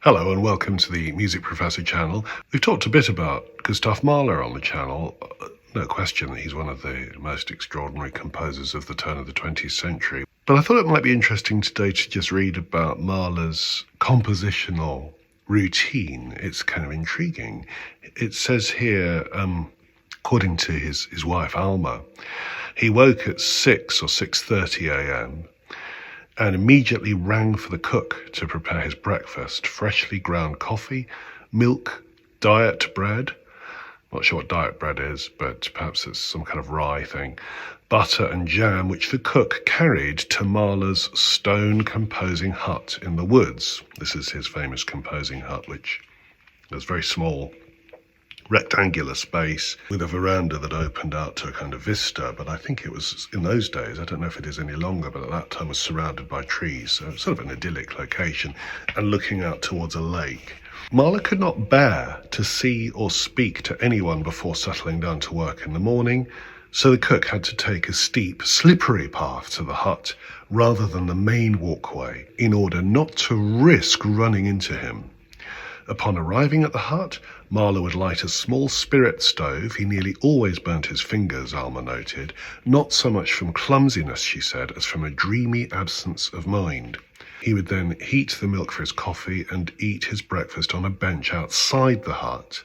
Hello and welcome to the Music Professor channel. We've talked a bit about Gustav Mahler on the channel. No question that he's one of the most extraordinary composers of the turn of the 20th century. But I thought it might be interesting today to just read about Mahler's compositional routine. It's kind of intriguing. It says here, according to his wife Alma, he woke at 6 or 6:30 a.m. and immediately rang for the cook to prepare his breakfast: freshly ground coffee, milk, diet bread. Not sure what diet bread is, but perhaps it's some kind of rye thing. Butter and jam, which the cook carried to Mahler's stone composing hut in the woods. This is his famous composing hut, which was very small, rectangular space with a veranda that opened out to a kind of vista. But I think it was, in those days, I don't know if it is any longer, but at that time was surrounded by trees. So sort of an idyllic location and looking out towards a lake. Mahler could not bear to see or speak to anyone before settling down to work in the morning, so the cook had to take a steep, slippery path to the hut rather than the main walkway in order not to risk running into him. Upon arriving at the hut, Mahler would light a small spirit stove. He nearly always burnt his fingers, Alma noted, not so much from clumsiness, she said, as from a dreamy absence of mind. He would then heat the milk for his coffee and eat his breakfast on a bench outside the hut.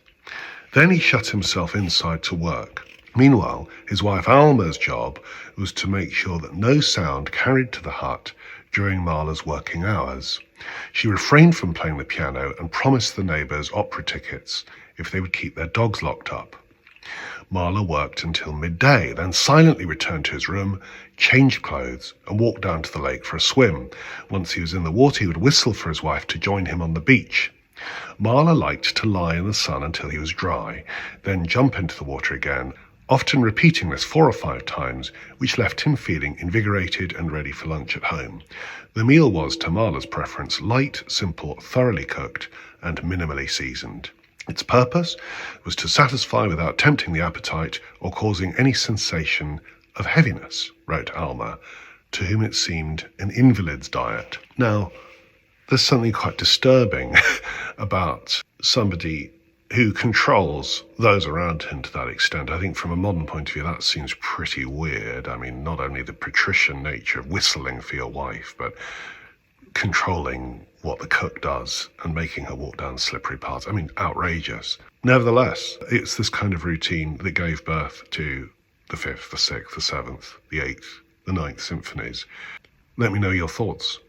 Then he shut himself inside to work. Meanwhile, his wife Alma's job was to make sure that no sound carried to the hut during Mahler's working hours. She refrained from playing the piano and promised the neighbours opera tickets if they would keep their dogs locked up. Mahler worked until midday, then silently returned to his room, changed clothes, and walked down to the lake for a swim. Once he was in the water, he would whistle for his wife to join him on the beach. Mahler liked to lie in the sun until he was dry, then jump into the water again, often repeating this 4 or 5 times, which left him feeling invigorated and ready for lunch at home. The meal was, to Mahler's preference, light, simple, thoroughly cooked, and minimally seasoned. Its purpose was to satisfy without tempting the appetite or causing any sensation of heaviness, wrote Alma, to whom it seemed an invalid's diet. Now, there's something quite disturbing about somebody who controls those around him to that extent. I think from a modern point of view, that seems pretty weird. I mean, not only the patrician nature of whistling for your wife, but controlling what the cook does and making her walk down slippery paths. I mean, outrageous. Nevertheless, it's this kind of routine that gave birth to the 5th, the 6th, the 7th, the 8th, the 9th symphonies. Let me know your thoughts.